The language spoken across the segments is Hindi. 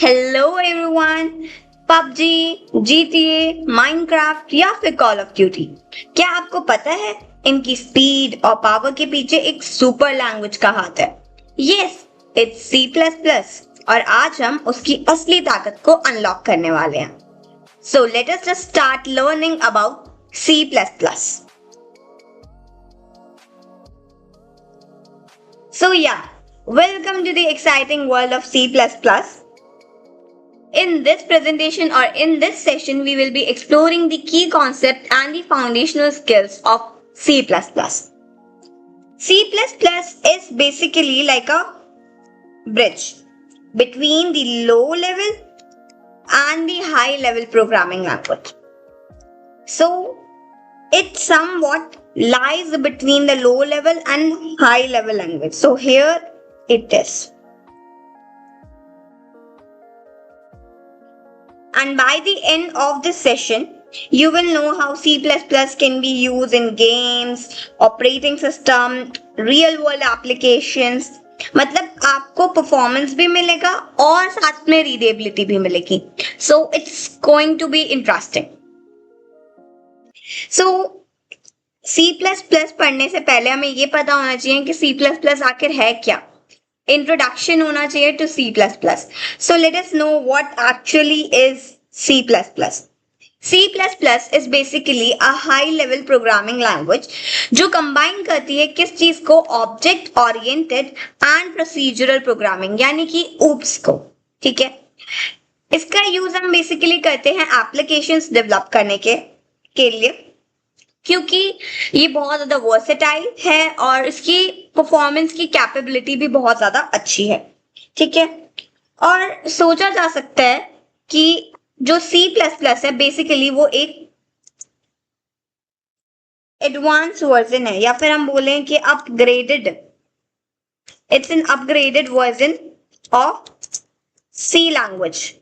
Hello everyone. PUBG, GTA, Minecraft या फिर कॉल ऑफ ड्यूटी, क्या आपको पता है इनकी स्पीड और पावर के पीछे एक सुपर लैंग्वेज का हाथ है? Yes, it's C plus plus. और आज हम उसकी असली ताकत को अनलॉक करने वाले हैं। So let us just start learning about C plus plus. So yeah, welcome to the exciting world of C++. In this presentation or in this session, we will be exploring the key concept and the foundational skills of C++. C++ is basically like a bridge between the low level and the high level programming language. So, it somewhat lies between the low level and high level language. So, here it is. And by the end of this session, you will know how C++ can be used in games, operating system, real world applications. मतलब आपको परफॉर्मेंस भी मिलेगा और साथ में रीडेबिलिटी भी मिलेगी. So it's going to be interesting. So C++ पढ़ने से पहले हमें ये पता होना चाहिए कि C++ आखिर है क्या. Introduction होना चाहिए to C++. So let us know what actually is C++. C++ is basically a high level programming language जो combine करती है किस चीज को, object oriented and procedural programming, यानी कि OOPS को. ठीक है, इसका यूज हम बेसिकली करते हैं एप्लीकेशंस डेवलप करने के लिए, क्योंकि ये बहुत ज्यादा वर्सेटाइल है और इसकी परफॉर्मेंस की कैपेबिलिटी भी बहुत ज्यादा अच्छी है. ठीक है, और सोचा जा सकता है कि जो C++ है बेसिकली वो एक एडवांस वर्जन है, या फिर हम बोलें कि upgraded, it's an upgraded version of C language.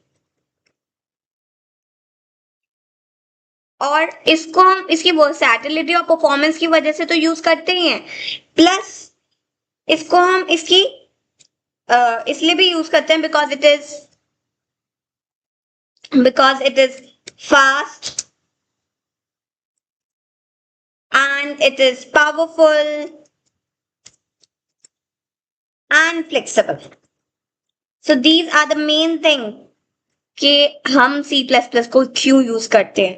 और इसको हम इसकी वर्सैटिलिटी और परफॉर्मेंस की वजह से तो यूज करते ही हैं, प्लस इसको हम इसकी इसलिए भी यूज करते हैं because it is fast and it is powerful and flexible. So these are the main thing कि हम C++ को क्यों यूज करते हैं.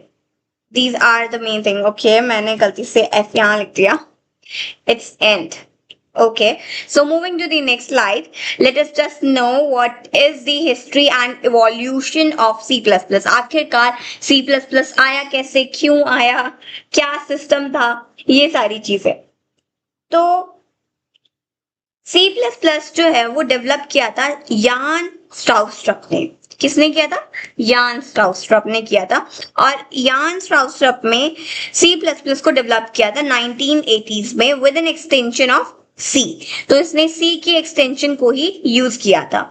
These are the main thing. Okay, मैंने गलती से F यहाँ लिख दिया. It's end. Okay, so moving to the next slide, let us just know what is the history and evolution of C++. आखिरकार C++ आया कैसे, क्यों आया, क्या सिस्टम था, ये सारी चीजें. तो C++ जो है वो डेवलप किया था यान स्ट्राउस्ट्रप ने. किसने किया था? यान स्ट्राउस्ट्रप ने किया था. और यान स्ट्राउस्ट्रप में C++ को डेवलप किया था 1980s में with an extension of C. तो इसने C की एक्सटेंशन को ही यूज किया था.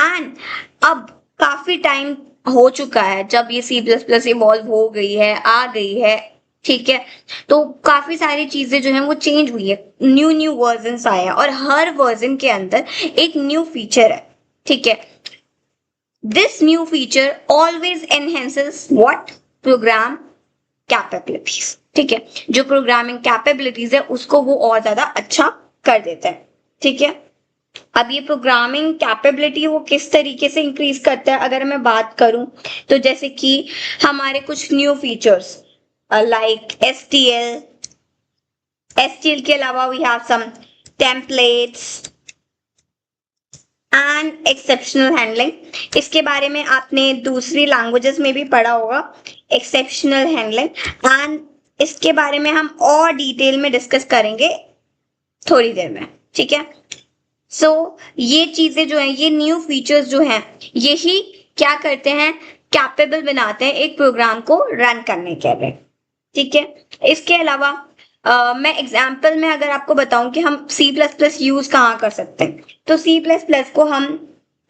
एंड अब काफी टाइम हो चुका है जब ये C++ इवॉल्व हो गई है, आ गई है. ठीक है, तो काफी सारी चीजें जो हैं वो चेंज हुई है, न्यू वर्जन आए हैं और हर वर्जन के अंदर एक न्यू फीचर है. ठीक है, this new feature always enhances what, program capabilities. ठीक है, जो प्रोग्रामिंग कैपेबिलिटीज है उसको वो और ज्यादा अच्छा कर देता है. ठीक है, अब ये प्रोग्रामिंग कैपेबिलिटी वो किस तरीके से इंक्रीज करता है अगर मैं बात करूं तो जैसे कि हमारे कुछ न्यू फीचर्स like STL के अलावा we have some templates and exceptional handling. इसके बारे में आपने दूसरी लैंग्वेजेस में भी पढ़ा होगा, exceptional handling, and इसके बारे में हम और डिटेल में डिस्कस करेंगे थोड़ी देर में. ठीक है, सो ये चीजें जो हैं, ये न्यू फीचर्स जो हैं, यही क्या करते हैं, कैपेबल बनाते हैं एक प्रोग्राम को रन करने के लिए. ठीक है, इसके अलावा मैं एग्जाम्पल में अगर आपको बताऊं कि हम C++ यूज कहाँ कर सकते हैं, तो C++ को हम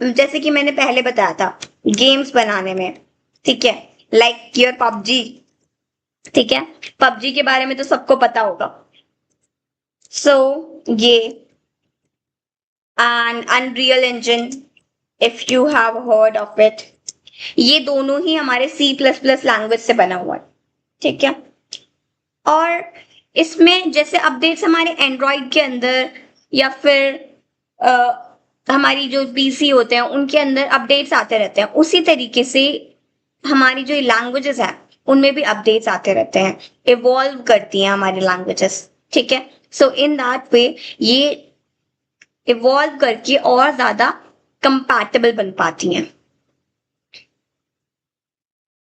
जैसे कि मैंने पहले बताया था गेम्स बनाने में. ठीक है, लाइक योर पबजी. ठीक है, पबजी के बारे में तो सबको पता होगा. सो ये and unreal engine, if you have heard of it. ये दोनों ही हमारे C++ लैंग्वेज से बना हुआ है, ठीक है। और इसमें जैसे अपडेट्स हमारे एंड्रॉइड के अंदर या फिर हमारी जो पीसी होते हैं उनके अंदर अपडेट्स आते रहते हैं, उसी तरीके से हमारी जो लैंग्वेजेस हैं उनमें भी अपडेट्स आते रहते हैं, इवॉल्व करती हैं हमारी लैंग्वेजेस, ठीक है। सो इन दैट वे ये इवॉल्व करके और ज्यादा कंपैटिबल बन पाती हैं।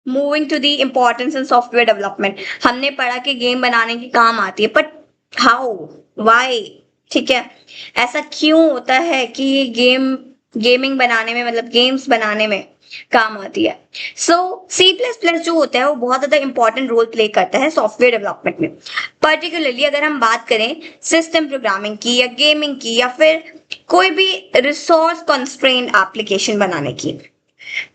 Moving to the importance in software development, हमने पढ़ा कि गेम बनाने के काम आती है, बट हाउ, व्हाई, ठीक है, ऐसा क्यों होता है कि ये गेमिंग बनाने में, मतलब गेम्स बनाने में काम आती है। सो C++ जो होता है वो बहुत ज्यादा इंपॉर्टेंट रोल प्ले करता है सॉफ्टवेयर डेवलपमेंट में। पर्टिकुलरली अगर हम बात करें सिस्टम प्रोग्रामिंग की या गेमिंग की या फिर कोई भी रिसोर्स कंस्ट्रेंट एप्लीकेशन बनाने की।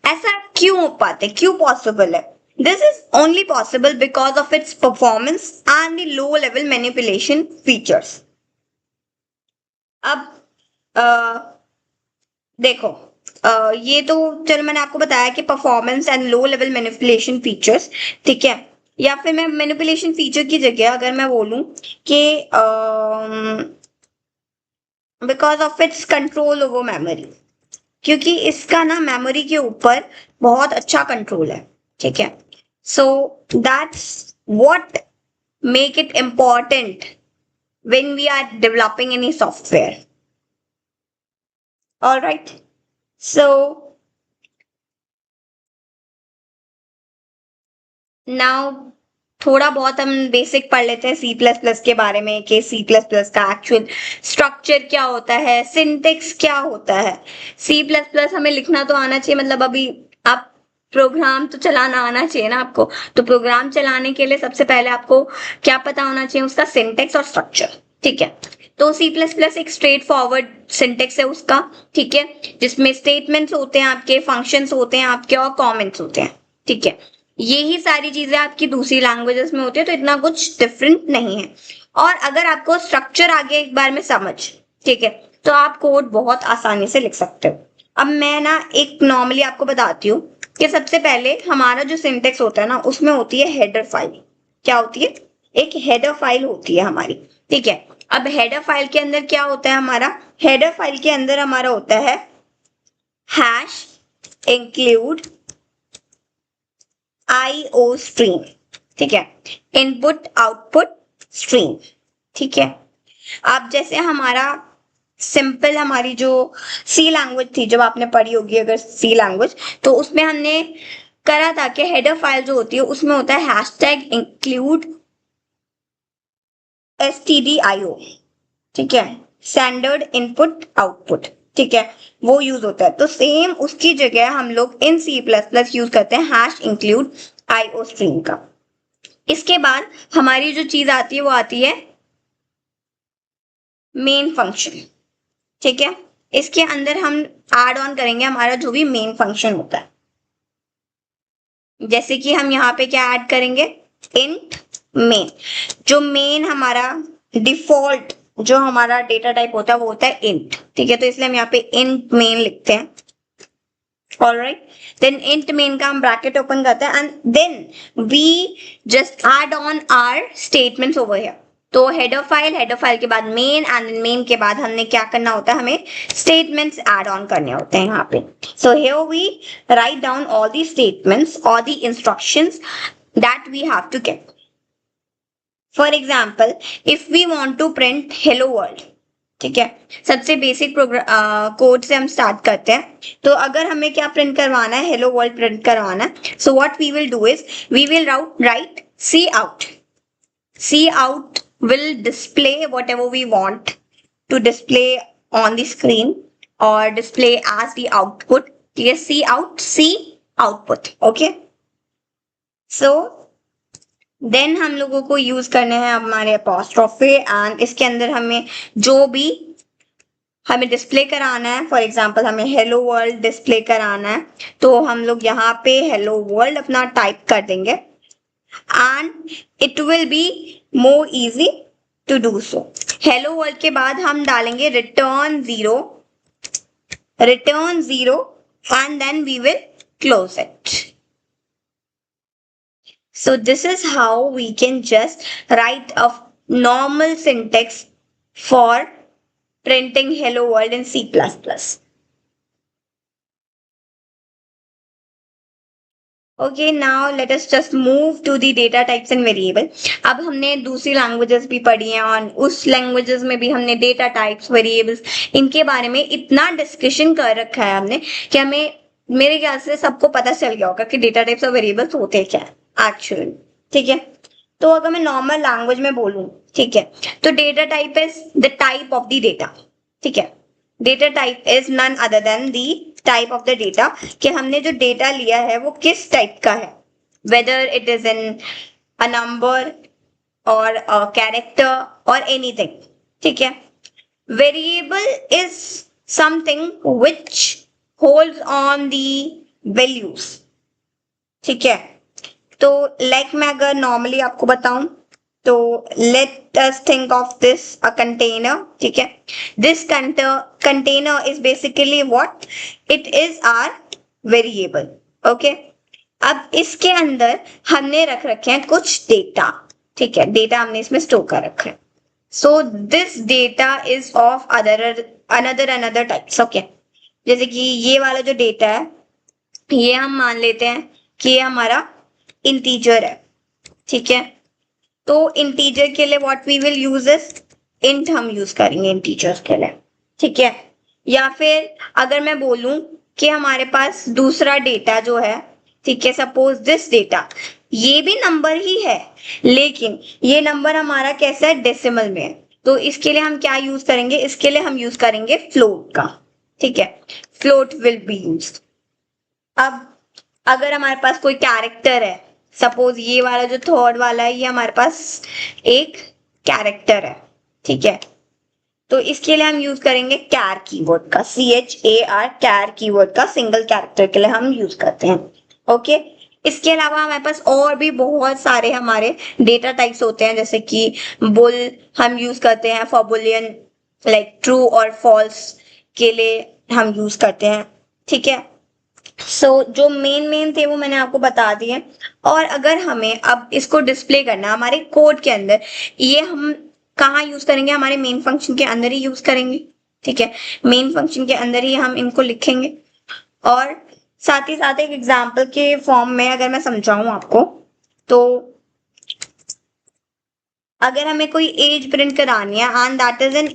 ऐसा क्यों हो पाते, क्यों पॉसिबल है? This is only possible because of its performance and the low level manipulation features. अब देखो, ये तो चलो मैंने आपको बताया कि performance and low level manipulation features, ठीक है। या फिर मैं मैनिपुलेशन फीचर की जगह अगर मैं बोलूं कि because of its control over memory, क्योंकि इसका ना मेमोरी के ऊपर बहुत अच्छा कंट्रोल है, ठीक है। So that's what make it important when we are developing any software. Alright, so now थोड़ा बहुत हम बेसिक पढ़ लेते हैं C++ के बारे में कि C++ का एक्चुअल स्ट्रक्चर क्या होता है, सिंटेक्स क्या होता है। C++ हमें लिखना तो आना चाहिए, मतलब अभी आप प्रोग्राम तो चलाना आना चाहिए ना आपको, तो प्रोग्राम चलाने के लिए सबसे पहले आपको क्या पता होना चाहिए, उसका सिंटेक्स और स्ट्रक्चर, ठीक है। तो C++ एक स्ट्रेट फॉरवर्ड सिंटेक्स है उसका, ठीक है, जिसमें स्टेटमेंट्स होते हैं आपके, फंक्शंस होते हैं आपके और कमेंट्स होते हैं, ठीक है। यही सारी चीजें आपकी दूसरी लैंग्वेजेस में होती है, तो इतना कुछ डिफरेंट नहीं है। और अगर आपको स्ट्रक्चर आगे एक बार में समझ, ठीक है, तो आप कोड बहुत आसानी से लिख सकते हो। अब मैं ना एक नॉर्मली आपको बताती हूँ कि सबसे पहले हमारा जो सिंटेक्स होता है ना उसमें होती है हेडर फाइल। क्या होती है? एक हेडर फाइल होती है हमारी, ठीक है। अब हेडर फाइल के अंदर क्या होता है हमारा? हेडर फाइल के अंदर हमारा होता है हैश इंक्लूड IO स्ट्रीम, ठीक है, इनपुट आउटपुट स्ट्रीम, ठीक है। अब जैसे हमारा सिंपल हमारी जो सी लैंग्वेज थी, जब आपने पढ़ी होगी अगर सी लैंग्वेज, तो उसमें हमने करा था कि हेडर फाइल जो होती है उसमें होता है हैशटैग इंक्लूड stdio, ठीक है, स्टैंडर्ड इनपुट आउटपुट, ठीक है, वो यूज होता है। तो सेम उसकी जगह हम लोग इन C++ यूज करते हैं हैश इंक्लूड IO स्ट्रीम का। इसके बाद हमारी जो चीज आती है वो आती है मेन फंक्शन, ठीक है। इसके अंदर हम ऐड ऑन करेंगे हमारा जो भी मेन फंक्शन होता है। जैसे कि हम यहाँ पे क्या ऐड करेंगे? Int main. जो मेन हमारा डिफॉल्ट जो हमारा डेटा टाइप होता है वो होता है इंट, ठीक है, तो इसलिए हम यहाँ पे इंट मेन लिखते हैं। ऑलराइट, देन इंट मेन का हम ब्रैकेट ओपन करते हैं and then we just add on our statements over here. तो हेडर फाइल के बाद मेन एंड मेन के बाद हमने क्या करना होता है? हमें स्टेटमेंट्स ऐड ऑन करने होते हैं यहाँ पे। So here we write down all the statements और the instructions that we have to get. For example if we want to print hello world, ठीक है, सबसे बेसिक कोड से हम स्टार्ट करते हैं। तो अगर हमें क्या प्रिंट करवाना है? हेलो वर्ल्ड प्रिंट करवाना है। So what we will do is we will write C out. C out will display whatever we want to display on the screen or display as the output. Yes, C out, C output. Okay. So then हम लोगों को यूज करने हैं हमारे apostrophe and इसके अंदर हमें जो भी हमें डिस्प्ले कराना है, फॉर एग्जाम्पल हमें हेलो वर्ल्ड डिस्प्ले कराना है, तो हम लोग यहाँ पे हेलो वर्ल्ड अपना टाइप कर देंगे and it will be more easy to do so. Hello world के बाद हम डालेंगे return zero and then we will close it. So this is how we can just write a normal syntax for printing hello world in C++. Okay, now let us just move to the data types and variable. अब हमने दूसरी लैंग्वेजेस भी पढ़ी हैं और उस लैंग्वेजेस में भी हमने डेटा टाइप्स वेरिएबल्स इनके बारे में इतना डिस्कशन कर रखा है हमने कि हमें मेरे ख्याल से सबको पता चल गया होगा कि डेटा टाइप्स और वेरिएबल्स होते क्या है एक्चुअली. ठीक है, तो अगर मैं नॉर्मल लैंग्वेज में बोलूं, ठीक है, तो data type is the type of the data. ठीक है, data type is none other than the type of the data, कि हमने जो डेटा लिया है वो किस टाइप का है, whether it is in a number और अ कैरेक्टर और एनीथिंग. ठीक है, variable is something which holds on the values. ठीक है, तो लाइक मैं अगर नॉर्मली आपको बताऊं तो let us think of this a container. ठीक है, this container is basically what it is our variable. Okay, अब इसके अंदर हमने रख रखे हैं कुछ डेटा. ठीक है, डेटा हमने इसमें स्टोर कर रखा है. So this data is of another types. Okay, जैसे कि ये वाला जो डेटा है ये हम मान लेते हैं कि ये हमारा इंटीजर है. ठीक है, तो इंटीजर के लिए what we will use is int हम यूज करेंगे इंटीजर के लिए. ठीक है, या फिर अगर मैं बोलूं कि हमारे पास दूसरा डेटा जो है, ठीक है, सपोज दिस डेटा ये भी नंबर ही है लेकिन ये नंबर हमारा कैसा है, डेसिमल में है, तो इसके लिए हम क्या यूज करेंगे, इसके लिए हम यूज करेंगे फ्लोट का. ठीक है, फ्लोट विल बी यूज्ड. अब अगर हमारे पास कोई कैरेक्टर है, सपोज ये वाला जो थर्ड वाला है ये हमारे पास एक कैरेक्टर है. ठीक है, तो इसके लिए हम यूज करेंगे कैर कीवर्ड का, CHAR कैर कीवर्ड का सिंगल कैरेक्टर के लिए हम यूज करते हैं. ओके, इसके अलावा हमारे पास और भी बहुत सारे हमारे डेटा टाइप्स होते हैं, जैसे कि बुल हम यूज करते हैं फॉर बुलियन, लाइक ट्रू और फॉल्स के लिए हम यूज करते हैं. ठीक है, सो जो मेन थे वो मैंने आपको बता दिए. और अगर हमें अब इसको डिस्प्ले करना है हमारे कोड के अंदर, ये हम कहाँ यूज करेंगे, हमारे मेन फंक्शन के अंदर ही यूज करेंगे. ठीक है, मेन फंक्शन के अंदर ही हम इनको लिखेंगे. और साथ ही साथ एक एग्जाम्पल के फॉर्म में अगर मैं समझाऊं आपको, तो अगर हमें कोई एज प्रिंट करानी है and that is an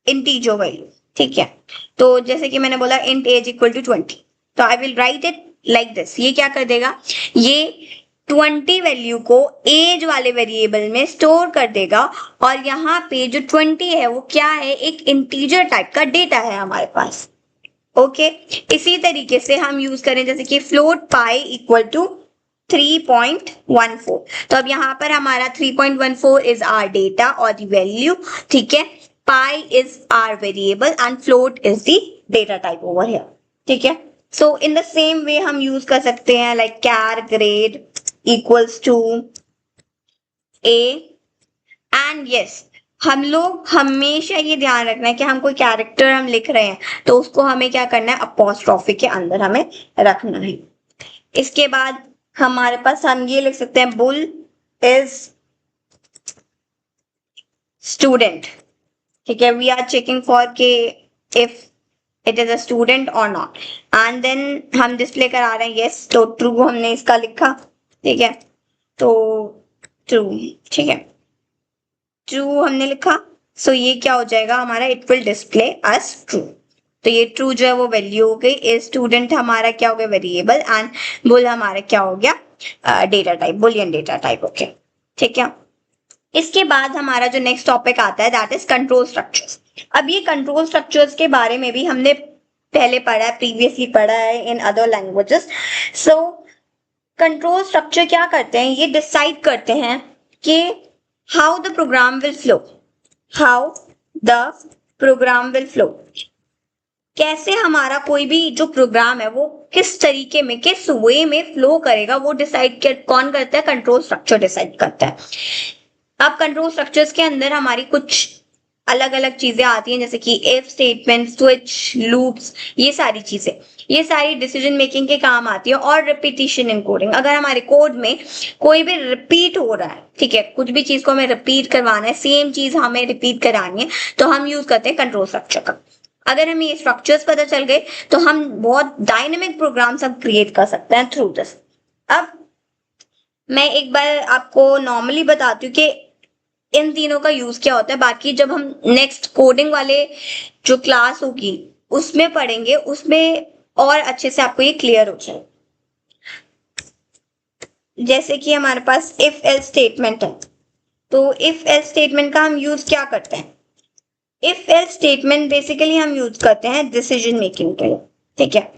integer value. ठीक है, तो जैसे कि मैंने बोला इंट एज इक्वल टू 20, तो I will right it like this. ये क्या कर देगा, ये 20 वैल्यू को एज वाले वेरिएबल में स्टोर कर देगा और यहाँ पे जो 20 है वो क्या है, एक इंटीजर टाइप का डेटा है हमारे पास. ओके, इसी तरीके से हम यूज करें जैसे कि फ्लोट पाई इक्वल टू 3.14. तो अब यहाँ पर हमारा 3.14 इज आर डेटा और द वैल्यू. ठीक है, pi is our variable and float is the data type over here. ठीक है, सो इन द सेम वे हम यूज कर सकते हैं like char grade equals to A. And yes, हम लोग हमेशा ये ध्यान रखना है कि हम कोई कैरेक्टर हम लिख रहे हैं तो उसको हमें क्या करना है, अपॉस्ट्रोफी के अंदर हमें रखना है. इसके बाद हमारे पास हम ये लिख सकते हैं बुल इज स्टूडेंट. ठीक है, वी आर चेकिंग फॉर के if it is a student और नॉट, एंड देन हम डिस्प्ले करा रहे हैं यस, तो ट्रू हमने इसका लिखा. ठीक है, तो ट्रू. ठीक है, ट्रू हमने लिखा, सो ये क्या हो जाएगा हमारा, it will display us true. तो ये ट्रू जो है वो वैल्यू हो गई, स्टूडेंट हमारा क्या हो गया, वेरिएबल, एंड बुल हमारा क्या हो गया, data type, Boolean data type. Okay, ठीक है. इसके बाद हमारा जो नेक्स्ट टॉपिक आता है दैट इज कंट्रोल स्ट्रक्चर्स. अब ये कंट्रोल स्ट्रक्चर्स के बारे में भी हमने पहले पढ़ा है, प्रीवियसली पढ़ा है in other languages. So control structure क्या करते हैं, ये डिसाइड करते हैं कि how the program will flow, how the program will flow, कैसे हमारा कोई भी जो प्रोग्राम है वो किस तरीके में, किस वे में फ्लो करेगा, वो डिसाइड कौन करता है, कंट्रोल स्ट्रक्चर डिसाइड करता है. अब कंट्रोल स्ट्रक्चर्स के अंदर हमारी कुछ अलग अलग चीजें आती हैं, जैसे कि इफ स्टेटमेंट, स्विच, लूप्स, ये सारी डिसीजन मेकिंग के काम आती है। और रिपीटिशन इन कोडिंग, अगर हमारे कोड में कोई भी रिपीट हो रहा है, ठीक है, कुछ भी चीज को हमें रिपीट करवाना है, सेम चीज हमें रिपीट करानी है, तो हम यूज करते हैं कंट्रोल स्ट्रक्चर का। अगर हमें ये स्ट्रक्चर्स पता चल गए तो हम बहुत डायनेमिक प्रोग्राम्स अब क्रिएट कर सकते हैं थ्रू दिस। अब मैं एक बार आपको नॉर्मली बताती हूँ कि इन तीनों का यूज क्या होता है, बाकी जब हम नेक्स्ट कोडिंग वाले जो क्लास होगी उसमें पढ़ेंगे, उसमें और अच्छे से आपको ये क्लियर हो जाए। जैसे कि हमारे पास इफ एल्स स्टेटमेंट है, तो इफ एल्स स्टेटमेंट का हम यूज क्या करते हैं? इफ एल्स स्टेटमेंट बेसिकली हम यूज करते हैं डिसीजन मेकिंग के लिए, ठीक है,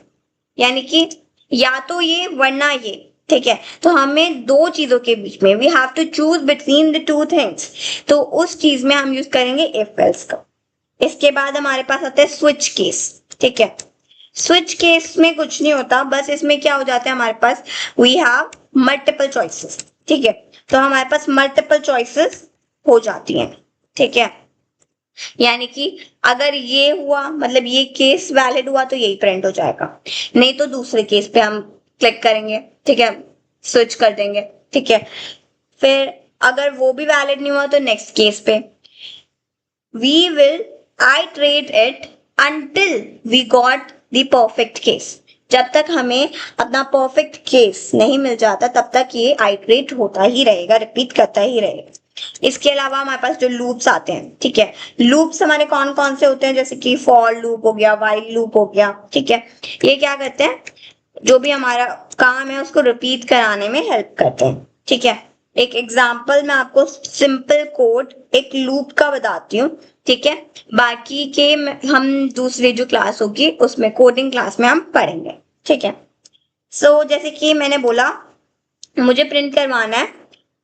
यानी कि या तो ये वरना ये, ठीक है, तो हमें दो चीजों के बीच में we have to choose between the two things, तो उस चीज में हम यूज करेंगे इफ एल्स का। इसके बाद हमारे पास आता है स्विच केस, ठीक है। स्विच केस में कुछ नहीं होता, बस इसमें क्या हो जाता है, हमारे पास वी हैव मल्टीपल चॉइसेस, ठीक है, तो हमारे पास मल्टीपल चॉइसेस हो जाती हैं, ठीक है, यानी कि अगर ये हुआ मतलब ये केस वैलिड हुआ तो यही प्रिंट हो जाएगा, नहीं तो दूसरे केस पे हम क्लिक करेंगे, ठीक है, स्विच कर देंगे, ठीक है, फिर अगर वो भी वैलिड नहीं हुआ तो नेक्स्ट केस पे we will iterate it until we got the perfect case। जब तक हमें अपना परफेक्ट केस नहीं मिल जाता तब तक ये आइटरेट होता ही रहेगा, रिपीट करता ही रहेगा। इसके अलावा हमारे पास जो लूप्स आते हैं, ठीक है, लूप्स हमारे कौन कौन से होते हैं, जैसे कि फॉर लूप हो गया, वाइल लूप हो गया, ठीक है, ये क्या करते हैं, जो भी हमारा काम है उसको रिपीट कराने में हेल्प करते हैं, ठीक है। एक एग्जाम्पल मैं आपको सिंपल कोड एक लूप का बताती हूँ, ठीक है, बाकी के हम दूसरी जो क्लास होगी उसमें कोडिंग क्लास में हम पढ़ेंगे, ठीक है। सो जैसे कि मैंने बोला मुझे प्रिंट करवाना है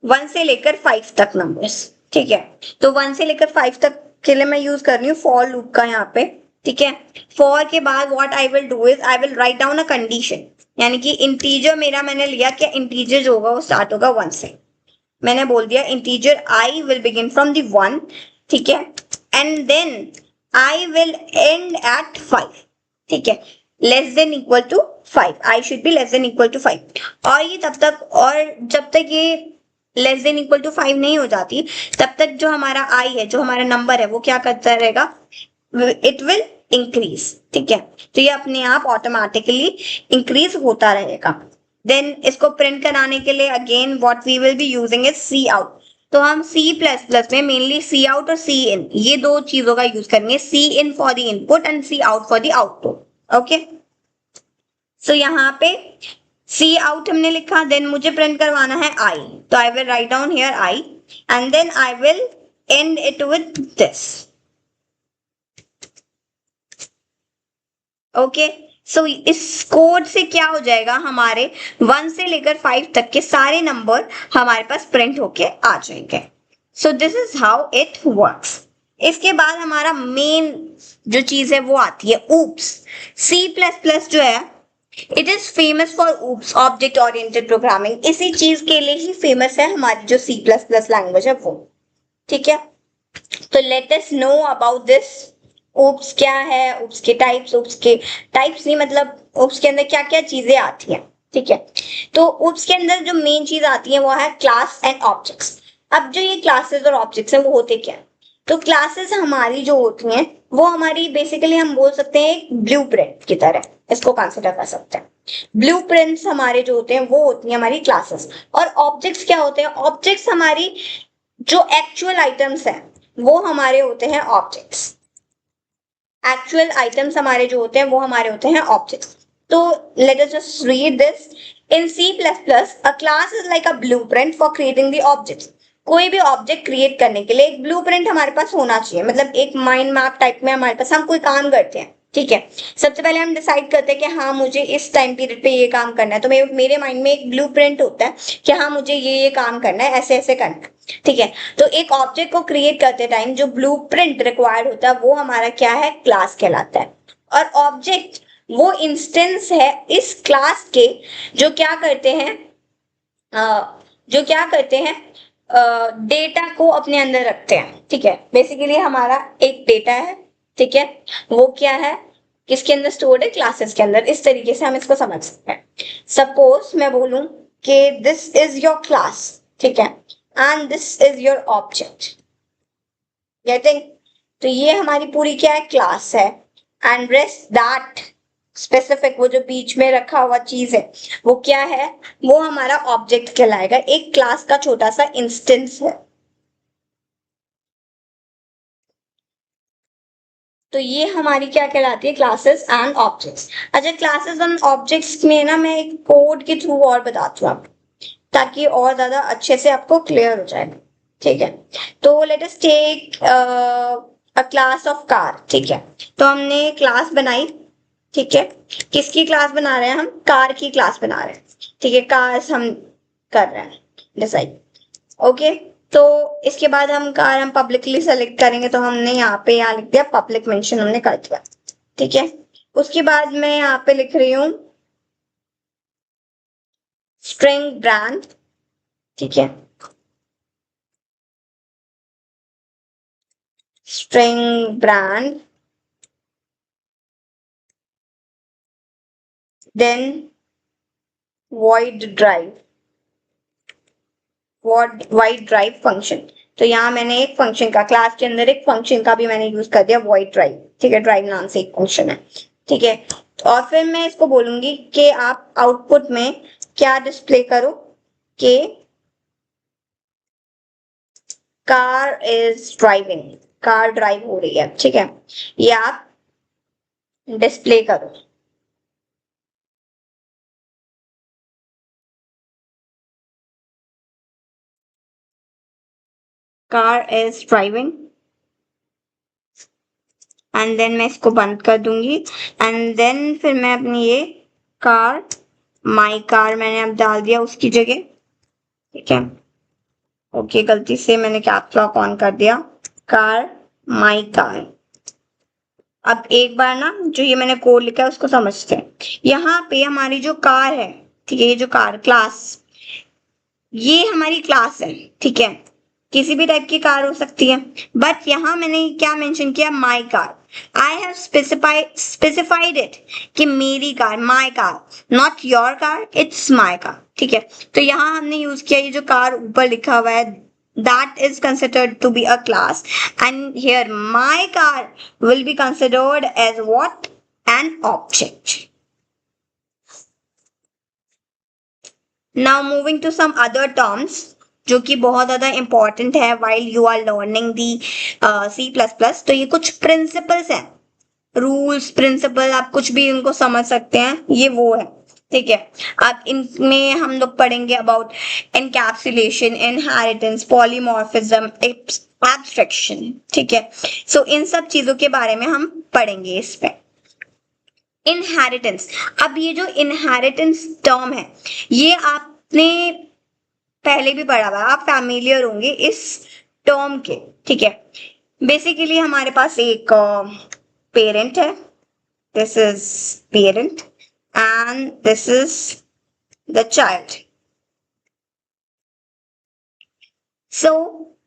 1 से लेकर 5 तक नंबर्स, ठीक है, तो 1 से लेकर 5 तक के लिए मैं यूज कर रही हूँ फॉर लूप का यहाँ पे, ठीक है। फॉर के बाद what I will do is I will write down a condition, यानी कि इंटीजर मेरा मैंने लिया कि इंटीजर जो होगा वो स्टार्ट होगा 1 से, मैंने बोल दिया integer I will begin from the 1, ठीक है, and then I will end at 5, ठीक है, less than equal to 5, I should be less than equal to 5। और ये तब तक, और जब तक ये लेस देन इक्वल टू 5 नहीं हो जाती तब तक जो हमारा आई है, जो हमारा नंबर है, वो क्या करता रहेगा, इट विल इंक्रीज, ठीक है, तो ये अपने आप ऑटोमेटिकली इंक्रीज होता रहेगा। देन इसको प्रिंट कराने के लिए again what we will be using is C out, तो हम सी प्लस प्लस में मेनली सी आउट और सी इन ये दो चीजों का यूज करेंगे, C in for the input and C out for the output, okay. So यहाँ पे सी आउट हमने लिखा, देन मुझे प्रिंट करवाना है आई, तो I will write down here I and then I will end it with this, okay. So इस कोड से क्या हो जाएगा, हमारे 1 से लेकर 5 तक के सारे नंबर हमारे पास प्रिंट होके आ जाएंगे। So this is how it works. इसके बाद हमारा मेन जो चीज है वो आती है ऊप्स। सी प्लस प्लस जो है it is famous for oops, object oriented programming, इसी चीज के लिए ही फेमस है हमारी जो सी प्लस प्लस लैंग्वेज है वो, ठीक है। तो let us know about this. OOPs क्या है, ओप्स के टाइप्स, ओप्स के टाइप्स नहीं मतलब ओप्स के अंदर क्या क्या चीजें आती हैं, ठीक है। तो ओप्स के अंदर जो मेन चीज आती है वो है क्लास एंड ऑब्जेक्ट्स। अब जो ये क्लासेस और ऑब्जेक्ट्स हैं वो होते क्या है, तो क्लासेस हमारी जो होती हैं वो हमारी बेसिकली हम बोल सकते हैं एक ब्लूप्रिंट की तरह इसको कंसिडर कर सकते हैं। ब्लूप्रिंट्स हमारे जो होते हैं वो होती हैं हमारी क्लासेस, और ऑब्जेक्ट्स क्या होते हैं, ऑब्जेक्ट्स हमारी जो एक्चुअल आइटम्स हैं वो हमारे होते हैं ऑब्जेक्ट्स। एक्चुअल आइटम्स हमारे जो होते हैं वो हमारे होते हैं ऑब्जेक्ट्स। तो let us just read this. In C++, a class is like a blueprint for creating the objects. कोई भी ऑब्जेक्ट क्रिएट करने के लिए एक ब्लूप्रिंट हमारे पास होना चाहिए, मतलब एक माइंड मैप टाइप में हमारे पास हम कोई काम करते हैं, ठीक है। सबसे पहले हम डिसाइड करते हैं कि हाँ मुझे इस टाइम पीरियड पे ये काम करना है, तो मेरे माइंड में एक ब्लूप्रिंट होता है कि हाँ मुझे ये काम करना है, ऐसे ऐसे करना है, ठीक है। तो एक ऑब्जेक्ट को क्रिएट करते टाइम जो ब्लूप्रिंट रिक्वायर्ड होता है वो हमारा क्या है, क्लास कहलाता है। और ऑब्जेक्ट वो इंस्टेंस है इस क्लास के जो क्या करते हैं डेटा को अपने अंदर रखते हैं, ठीक है। बेसिकली हमारा एक डेटा है, ठीक है, वो क्या है, किसके अंदर स्टोर्ड है, क्लासेस के अंदर। इस तरीके से हम इसको समझ सकते हैं। सपोज मैं बोलूं कि दिस इज योर क्लास, ठीक है, and this is your object, getting. तो ये हमारी पूरी क्या है, क्लास है, एंड रेस्ट दैट स्पेसिफिक, वो जो बीच में रखा हुआ चीज है वो क्या है, वो हमारा ऑब्जेक्ट कहलाएगा, एक क्लास का छोटा सा इंस्टेंस है। तो ये हमारी क्या कहलाती है, क्लासेस एंड ऑब्जेक्ट्स। अच्छा, क्लासेस एंड ऑब्जेक्ट्स में ना मैं एक कोड के थ्रू और बताती हूँ आपको, ताकि और ज्यादा अच्छे से आपको क्लियर हो जाए, ठीक है। तो let us take a class of car, ठीक है। तो हमने क्लास बनाई, ठीक है। किसकी क्लास बना रहे हैं हम, कार की क्लास बना रहे हैं, ठीक है, कार्स हम कर रहे हैं डिसाइड, ओके। तो इसके बाद हम पब्लिकली सेलेक्ट करेंगे, तो हमने यहाँ लिख दिया पब्लिक मेंशन, हमने कर दिया, ठीक है। उसके बाद मैं यहाँ पे लिख रही हूँ स्ट्रिंग ब्रांड, ठीक है, string brand, then void drive, void drive function. तो यहाँ मैंने एक फंक्शन का, क्लास के अंदर एक फंक्शन का भी मैंने यूज कर दिया, void drive, ठीक है, ड्राइव नाम से एक फंक्शन है, ठीक है। और फिर मैं इसको बोलूंगी कि आप आउटपुट में क्या डिस्प्ले करो, कि car is driving, car drive हो रही है, ठीक है, ये आप डिस्प्ले करो। Car is driving, and then मैं इसको बंद कर दूंगी, एंड देन फिर मैं अपनी ये कार, माई कार मैंने अब डाल दिया उसकी जगह, ठीक है। ओके, गलती से मैंने कैप्स लॉक ऑन कर दिया, कार, माई कार। अब एक बार ना जो ये मैंने कोड लिखा है उसको समझते हैं। यहाँ पे हमारी जो कार है, ठीक है, ये जो कार क्लास, ये हमारी क्लास है, ठीक है, किसी भी टाइप की कार हो सकती है। बट यहाँ मैंने क्या मेंशन किया, my car. I have specified it कि मेरी car, my car, not your car, it's my car, ठीक है। तो यहाँ हमने यूज किया, ये जो कार ऊपर लिखा हुआ है, that is considered to be a class, and here my car will be considered as what, an object. Now moving to some other terms जो कि बहुत ज़्यादा important है while you are learning the C++। तो ये कुछ principles हैं, रूल्स, प्रिंसिपल, आप कुछ भी उनको समझ सकते हैं, ये वो है, ठीक है। अब इनमें हम लोग पढ़ेंगे about encapsulation, inheritance, polymorphism, abstraction, ठीक है। सो इन सब चीजों के बारे में हम पढ़ेंगे इस पे। इनहेरिटेंस, अब ये जो इनहेरिटेंस टर्म है, ये आपने पहले भी पढ़ा हुआ है, आप फैमिलियर होंगे इस टर्म के, ठीक है। बेसिकली हमारे पास एक पेरेंट है, this is parent, and this is the child. So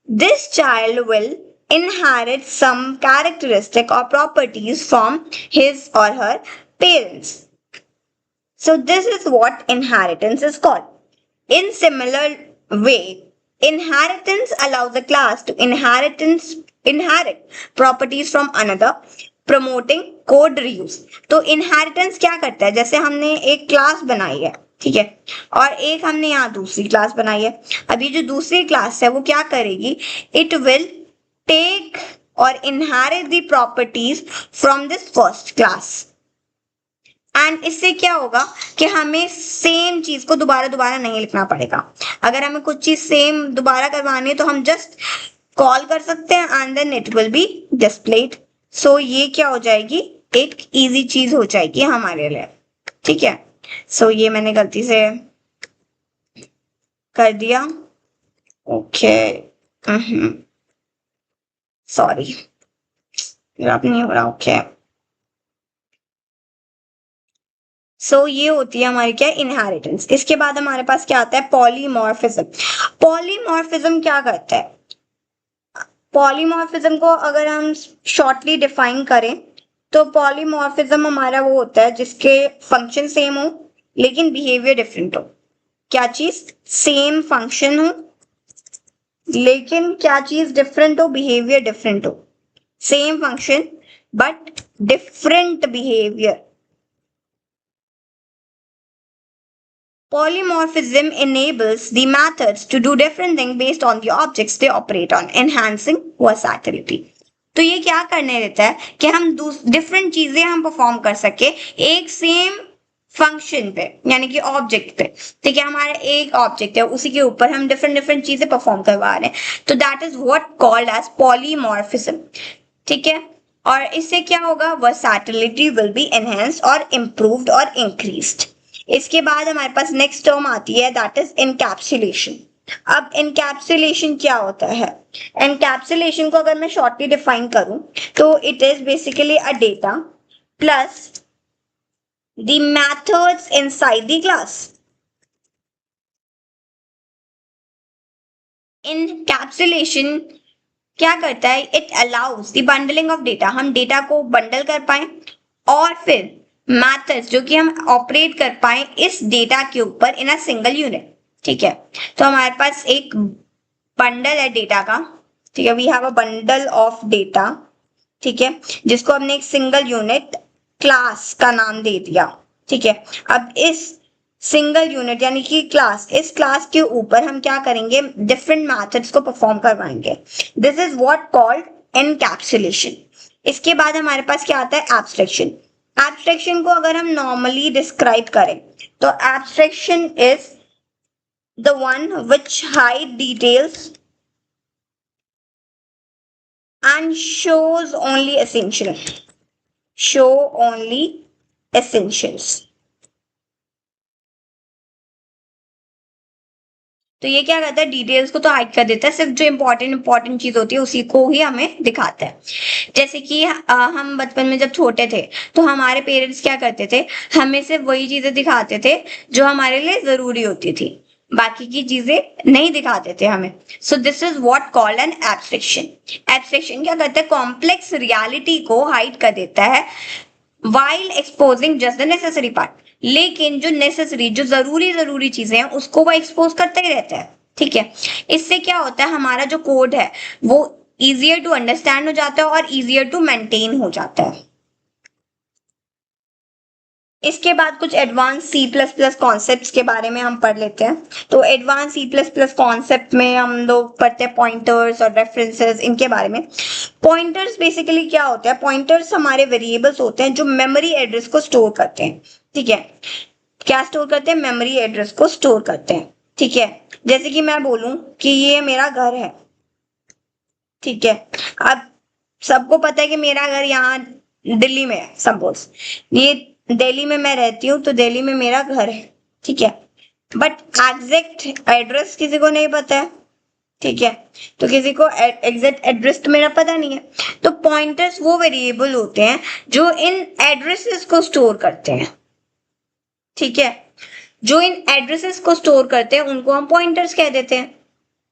this child will inherit some characteristic or properties from his or her parents. So this is what inheritance is called. In similar way, inheritance allows the class to inherit properties from another, promoting code reuse। तो inheritance क्या करता है, जैसे हमने एक क्लास बनाई है, ठीक है, और एक हमने यहाँ दूसरी क्लास बनाई है। अभी जो दूसरी क्लास है वो क्या करेगी, इट विल टेक और inherit the properties from this first class, and इससे क्या होगा कि हमें सेम चीज को दोबारा दोबारा नहीं लिखना पड़ेगा। अगर हमें कुछ चीज सेम दोबारा करवानी है तो हम जस्ट कॉल कर सकते हैं and then it will be displayed. So ये क्या हो जाएगी, एक इजी चीज हो जाएगी हमारे लिए, ठीक है। सो ये मैंने गलती से कर दिया, ओके, सॉरी, अब नहीं हो रहा, ओके। सो ये होती है हमारी क्या, इनहेरिटेंस। इसके बाद हमारे पास क्या आता है, पॉलीमॉर्फिज्म। पॉलीमॉर्फिज्म क्या करता है, पॉलीमॉर्फिज्म को अगर हम शॉर्टली डिफाइन करें तो पॉलीमॉर्फिज्म हमारा वो होता है जिसके फंक्शन सेम हो लेकिन बिहेवियर डिफरेंट हो। क्या चीज, सेम फंक्शन हो लेकिन क्या चीज डिफरेंट हो, बिहेवियर डिफरेंट हो। Same function but different behaviour. Polymorphism enables the methods to do different things based on the objects they operate on, enhancing versatility. तो ये क्या करने देता है कि हम डिफरेंट चीजें हम परफॉर्म कर सके एक सेम फंक्शन पे, यानी कि ऑब्जेक्ट पे। ठीक है, हमारा एक ऑब्जेक्ट है, उसी के ऊपर हम डिफरेंट डिफरेंट चीजें परफॉर्म करवा रहे हैं, तो that is what called as polymorphism. ठीक है, और इससे क्या होगा, वर्सैटिलिटी विल बी एनहेंस्ड और इम्प्रूव्ड और इंक्रीज्ड। इसके बाद हमारे पास नेक्स्ट टर्म आती है, दैट इज इनकैप्सुलेशन। अब इनकैप्सुलेशन क्या होता है, एनकैप्सुलेशन को अगर मैं शॉर्टली डिफाइन करूं तो it is basically a data plus the methods inside the class. Encapsulation क्या करता है, it allows the bundling of data, हम डेटा को बंडल कर पाए और फिर मैथड्स जो कि हम ऑपरेट कर पाए इस डेटा के ऊपर इन अ सिंगल यूनिट। ठीक है, तो हमारे पास एक बंडल है डेटा का। ठीक है, we have a bundle of data. ठीक है, जिसको हमने एक सिंगल यूनिट क्लास का नाम दे दिया। ठीक है, अब इस सिंगल यूनिट यानी कि क्लास, इस क्लास के ऊपर हम क्या करेंगे, डिफरेंट मेथड्स को परफॉर्म करवाएंगे। This is what called encapsulation. इसके बाद हमारे पास क्या आता है, एब्स्ट्रैक्शन। एब्स्ट्रैक्शन को अगर हम नॉर्मली डिस्क्राइब करें तो abstraction is the one which hide details and shows only essential, show only essentials। तो ये क्या करता है, डिटेल्स को तो हाइड कर देता है, सिर्फ जो इंपॉर्टेंट चीज होती है उसी को ही हमें दिखाता है। जैसे कि हम बचपन में जब छोटे थे तो हमारे पेरेंट्स क्या करते थे, हमें सिर्फ वही चीजें दिखाते थे जो हमारे लिए जरूरी होती थी, बाकी की चीजें नहीं दिखाते थे हमें। So this is what called an abstraction. Abstraction क्या करता है, कॉम्प्लेक्स रियलिटी को हाइड कर देता है while exposing just the necessary part। लेकिन जो नेसेसरी, जो जरूरी चीजें हैं उसको वो एक्सपोज करता ही रहता है। ठीक है, इससे क्या होता है, हमारा जो कोड है वो इजियर टू अंडरस्टैंड हो जाता है और इजियर टू मेंटेन हो जाता है। इसके बाद कुछ advance C plus plus concept के बारे में हम पढ़ लेते हैं। तो advance C plus plus concept में हम लोग पढ़ते हैं पॉइंटर्स और रेफरेंसेस, इनके बारे में। पॉइंटर्स बेसिकली क्या होते हैं, पॉइंटर्स हमारे वेरिएबल्स होते हैं जो मेमोरी एड्रेस को स्टोर करते हैं। ठीक है, क्या स्टोर करते हैं, मेमोरी एड्रेस को स्टोर करते हैं। ठीक है, जैसे कि मैं बोलूं कि ये मेरा घर है। ठीक है, अब सबको पता है कि मेरा घर यहाँ दिल्ली में है, सपोज ये दिल्ली में मैं रहती हूँ तो दिल्ली में मेरा घर है। ठीक है, बट एग्जैक्ट एड्रेस किसी को नहीं पता है। ठीक है, तो किसी को एग्जैक्ट एड्रेस तो मेरा पता नहीं है। तो पॉइंटर्स वो वेरिएबल होते हैं जो इन एड्रेसेस को स्टोर करते हैं। ठीक है, जो इन एड्रेसेस को स्टोर करते हैं उनको हम पॉइंटर्स कह देते हैं।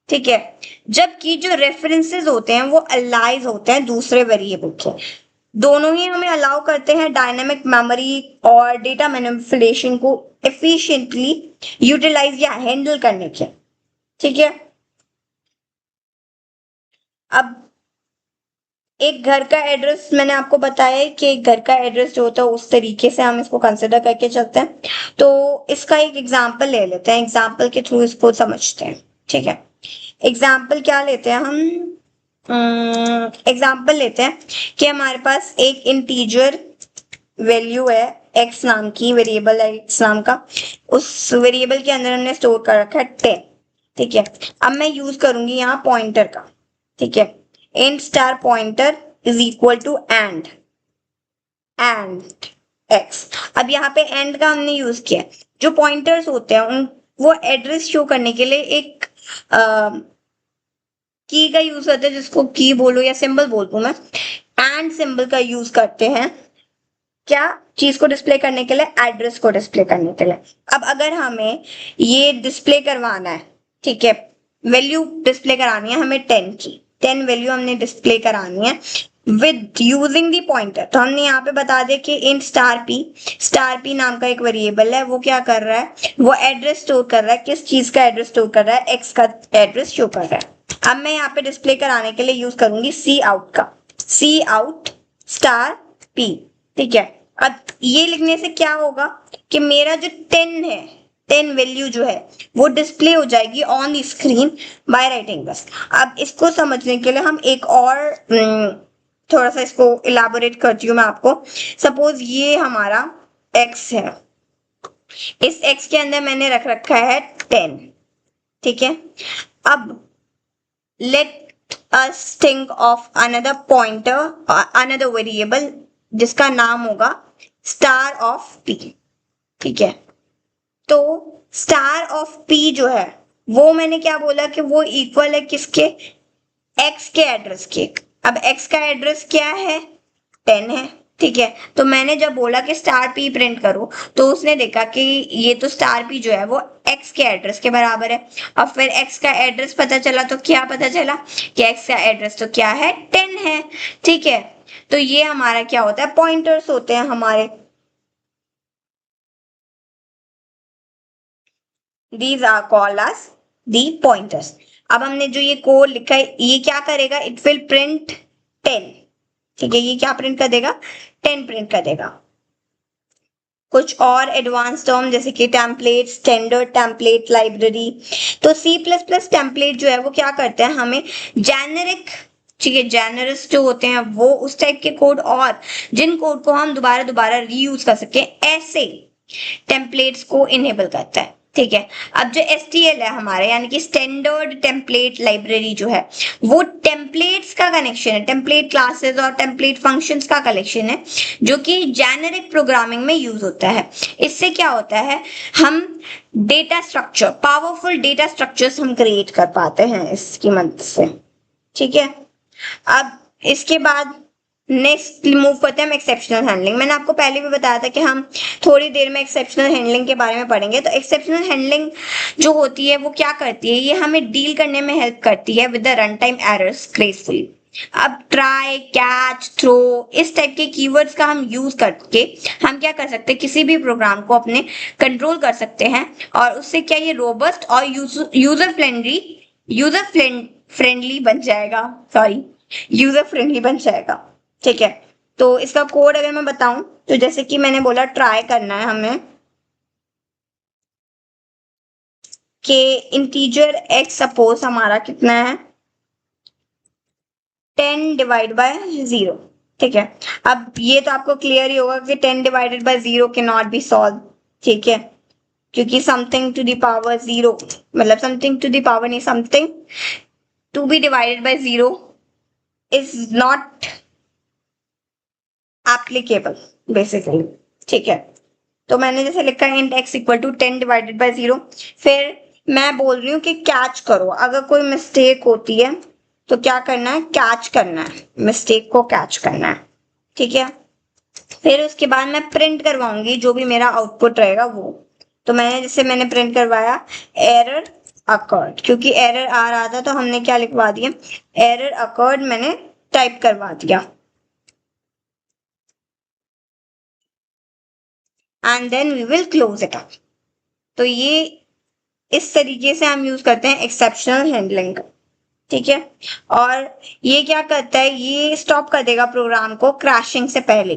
ठीक है, जबकि जो रेफरेंसेस होते हैं वो अलाइज होते हैं दूसरे वेरिएबल के। दोनों ही हमें अलाउ करते हैं डायनामिक मेमोरी और डेटा मैनिपुलेशन को एफिशिएंटली यूटिलाइज या हैंडल करने के। ठीक है, अब एक घर का एड्रेस मैंने आपको बताया है कि एक घर का एड्रेस जो होता है उस तरीके से हम इसको कंसिडर करके चलते हैं। तो इसका एक एग्जांपल ले लेते हैं, एग्जांपल के थ्रू इसको समझते हैं। ठीक है, एग्जाम्पल क्या लेते हैं हम, एग्जाम्पल लेते हैं कि हमारे पास एक इंटीजर वैल्यू है एक्स नाम की, वेरिएबल है एक्स नाम का। उस वेरिएबल के अंदर हमने स्टोर कर रखा है 10। ठीक है, अब मैं यूज करूंगी यहाँ पॉइंटर का। ठीक है, int star pointer is equal to and x. अब यहाँ पे एंड का हमने यूज किया। जो पॉइंटर्स होते हैं उन वो एड्रेस शो करने के लिए एक की का यूज करते हैं, जिसको की बोलो या सिंबल बोल दूं मैं, एंड सिंबल का यूज करते हैं क्या चीज को डिस्प्ले करने के लिए, एड्रेस को डिस्प्ले करने के लिए। अब अगर हमें ये डिस्प्ले करवाना है, ठीक है, वैल्यू डिस्प्ले करानी है हमें 10 की, 10 वैल्यू हमने डिस्प्ले करानी है विद यूजिंग दी पॉइंटर। तो हमने यहाँ पे बता दिया कि int स्टार पी नाम का एक वेरिएबल है, वो क्या कर रहा है, वो एड्रेस स्टोर कर रहा है। किस चीज का एड्रेस स्टोर कर रहा है, x का एड्रेस शो कर रहा है। अब मैं यहाँ पे डिस्प्ले कराने के लिए यूज करूंगी सी आउट का, सी आउट स्टार पी, ठीक है। अब ये लिखने से क्या होगा कि मेरा जो 10 है, 10 वैल्यू जो है वो डिस्प्ले हो जाएगी on the screen by writing बस। अब इसको समझने के लिए हम एक और थोड़ा सा इसको इलाबोरेट करती हूँ मैं आपको। सपोज ये हमारा x है, इस x के अंदर मैंने रख रखा है 10, ठीक है। अब late us think of another pointer, another variable जिसका नाम होगा स्टार ऑफ p, ठीक है। तो स्टार ऑफ p जो है वो मैंने क्या बोला कि वो इक्वल है किसके, x के एड्रेस के। अब x का एड्रेस क्या है, 10 है, ठीक है। तो मैंने जब बोला कि स्टार पी प्रिंट करो तो उसने देखा कि ये तो स्टार पी जो है वो x के एड्रेस के बराबर है। अब फिर x का एड्रेस पता चला तो क्या पता चला कि x का एड्रेस तो क्या है, 10 है, ठीक है। तो ये हमारा क्या होता है, पॉइंटर्स होते हैं हमारे। These are called as the pointers। अब हमने जो ये कोड लिखा है ये क्या करेगा, इट विल प्रिंट 10, ठीक है। ये क्या प्रिंट कर देगा, 10 प्रिंट कर देगा। कुछ और एडवांस टर्म जैसे कि टेम्पलेट, स्टैंडर्ड टेम्पलेट लाइब्रेरी। तो सी प्लस प्लस टेम्पलेट जो है वो क्या करते हैं, हमें जेनेरिक, ठीक है, जेनरस जो होते हैं वो उस टाइप के कोड और जिन कोड को हम दोबारा दोबारा रीयूज कर सके ऐसे टेम्पलेट्स को इनेबल करता है, ठीक है। अब जो STL है हमारे यानी कि स्टैंडर्ड टेम्पलेट लाइब्रेरी जो है वो टेम्पलेट्स का कनेक्शन है, टेम्पलेट क्लासेस और टेम्पलेट फंक्शंस का कलेक्शन है जो कि जेनेरिक प्रोग्रामिंग में यूज होता है। इससे क्या होता है, हम data structure, powerful data structures हम क्रिएट कर पाते हैं इसकी मदद से, ठीक है। अब इसके बाद नेक्स्ट मूव करते हैं हम एक्सेप्शनल हैंडलिंग। मैंने आपको पहले भी बताया था कि हम थोड़ी देर में एक्सेप्शनल हैंडलिंग के बारे में पढ़ेंगे। तो एक्सेप्शनल हैंडलिंग जो होती है वो क्या करती है, ये हमें डील करने में हेल्प करती है with the run time errors gracefully. अब ट्राई, कैच, थ्रो इस टाइप के कीवर्ड्स का हम यूज करके हम क्या कर सकते हैं, किसी भी प्रोग्राम को अपने कंट्रोल कर सकते हैं और उससे क्या ये रोबस्ट और यूजर फ्रेंडली बन जाएगा, सॉरी यूजर फ्रेंडली बन जाएगा, ठीक है। तो इसका कोड अगर मैं बताऊं तो जैसे कि मैंने बोला ट्राई करना है हमें कि इंटीजर x सपोज हमारा कितना है, 10 डिवाइड बाय 0, ठीक है। अब ये तो आपको क्लियर ही होगा कि 10 divided by 0 can not be solve, ठीक है, क्योंकि समथिंग टू द पावर 0 मतलब समथिंग टू द पावर नहीं, something to be divided by 0 is not applicable basically, ठीक है। तो मैंने जैसे लिखा है int x equal to 10 divided by 0। फिर मैं बोल रही हूँ कि कैच करो, अगर कोई मिस्टेक होती है तो क्या करना है, कैच करना है, मिस्टेक को कैच करना है, ठीक है। फिर उसके बाद मैं प्रिंट करवाऊंगी जो भी मेरा आउटपुट रहेगा वो। तो मैंने प्रिंट करवाया एरर अकर्ड, क्योंकि एरर आ रहा था तो हमने क्या लिखवा दिया, एरर अकर्ड मैंने टाइप करवा दिया and then we will close it up. तो ये इस तरीके से हम यूज करते हैं एक्सेप्शनल हैंडलिंग, ठीक है। और ये क्या करता है, ये स्टॉप कर देगा प्रोग्राम को क्रैशिंग से पहले।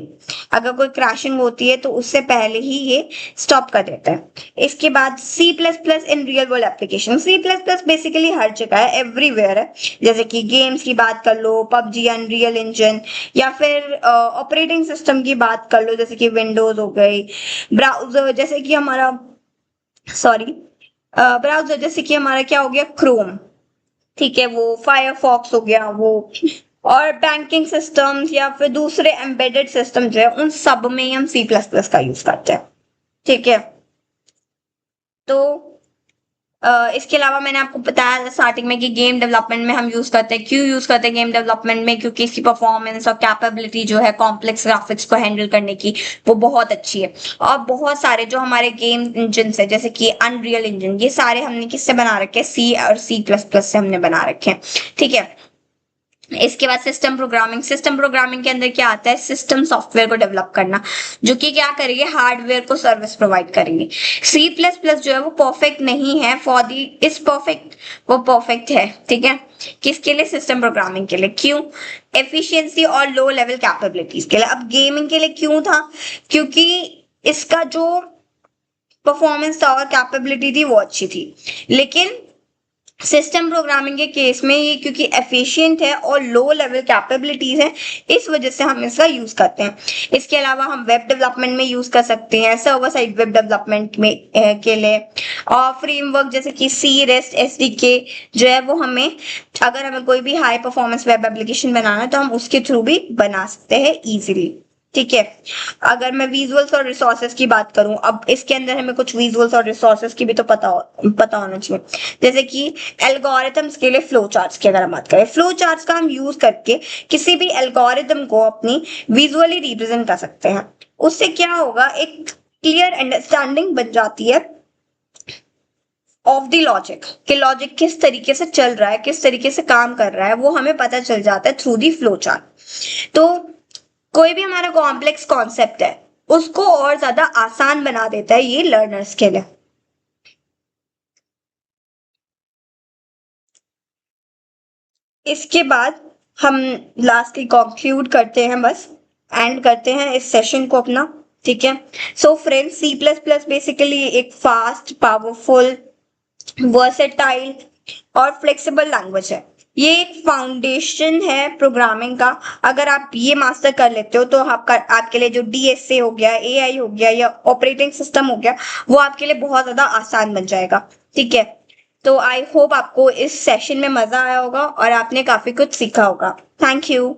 अगर कोई क्रैशिंग होती है तो उससे पहले ही ये स्टॉप कर देता है। इसके बाद C++ in real world application. C++ basically हर जगह है, एवरीवेयर है। जैसे कि गेम्स की बात कर लो, पबजी, अनरियल इंजन, या फिर ऑपरेटिंग सिस्टम की बात कर लो जैसे कि विंडोज हो गई, ब्राउजर जैसे कि हमारा ब्राउजर जैसे कि हमारा क्या हो गया, क्रोम, ठीक है, वो फायरफॉक्स हो गया वो, और बैंकिंग सिस्टम्स या फिर दूसरे एम्बेडेड सिस्टम जो है उन सब में हम C++ का यूज करते हैं, ठीक है। तो इसके अलावा मैंने आपको बताया था स्टार्टिंग में कि गेम डेवलपमेंट में हम यूज करते हैं, क्यों यूज करते हैं गेम डेवलपमेंट में, क्योंकि इसकी परफॉर्मेंस और कैपेबिलिटी जो है कॉम्प्लेक्स ग्राफिक्स को हैंडल करने की वो बहुत अच्छी है। और बहुत सारे जो हमारे गेम इंजन है जैसे कि अनरियल इंजन, ये सारे हमने किससे बना रखे हैं, सी और सी प्लस प्लस से हमने बना रखे हैं, ठीक है। इसके बाद सिस्टम प्रोग्रामिंग, सिस्टम प्रोग्रामिंग के अंदर क्या आता है, सिस्टम सॉफ्टवेयर को डेवलप करना, जो कि क्या करेंगे, हार्डवेयर को सर्विस प्रोवाइड करेंगे। सी प्लस प्लस जो है वो परफेक्ट नहीं है फॉर दी इज परफेक्ट, वो परफेक्ट है, ठीक है, किसके लिए, सिस्टम प्रोग्रामिंग के लिए। क्यों, एफिशिएंसी और लो लेवल कैपेबिलिटीज के लिए। अब गेमिंग के लिए क्यों था, क्योंकि इसका जो परफॉर्मेंस था और कैपेबिलिटी थी वो अच्छी थी। लेकिन सिस्टम प्रोग्रामिंग के केस में ये क्योंकि एफिशिएंट है और लो लेवल कैपेबिलिटीज है, इस वजह से हम इसका यूज करते हैं। इसके अलावा हम वेब डेवलपमेंट में यूज कर सकते हैं, सर्वर साइड वेब डेवलपमेंट में के लिए, और फ्रेमवर्क जैसे कि सी रेस्ट एसडीके जो है वो हमें, अगर हमें कोई भी हाई परफॉर्मेंस वेब एप्लीकेशन बनाना है तो हम उसके थ्रू भी बना सकते हैं इजीली, ठीक है। अगर मैं विजुअल्स और रिसोर्सेज की बात करूं, अब इसके अंदर हमें कुछ विजुअल्स और रिसोर्सेज की भी तो पता होना चाहिए, जैसे कि एल्गोरिथम्स के लिए फ्लो चार्ट्स की अगर हम बात करें, फ्लो चार्ट्स का हम यूज करके किसी भी एल्गोरिथम को अपनी विजुअली रिप्रेजेंट कर सकते हैं। उससे क्या होगा, एक क्लियर अंडरस्टैंडिंग बन जाती है ऑफ द लॉजिक, कि लॉजिक किस तरीके से चल रहा है, किस तरीके से काम कर रहा है, वो हमें पता चल जाता है थ्रू दी फ्लो चार्ट। तो कोई भी हमारा कॉम्प्लेक्स कॉन्सेप्ट है उसको और ज्यादा आसान बना देता है ये लर्नर्स के लिए। इसके बाद हम लास्टली कंक्लूड करते हैं, बस एंड करते हैं इस सेशन को अपना, ठीक है। So friends, C plus plus basically एक फास्ट, पावरफुल, वर्सेटाइल और फ्लेक्सिबल लैंग्वेज है। ये एक फाउंडेशन है प्रोग्रामिंग का। अगर आप ये मास्टर कर लेते हो तो आपके लिए जो डीएसए हो गया, एआई हो गया या ऑपरेटिंग सिस्टम हो गया, वो आपके लिए बहुत ज्यादा आसान बन जाएगा, ठीक है। तो आई होप आपको इस सेशन में मजा आया होगा और आपने काफी कुछ सीखा होगा। Thank you.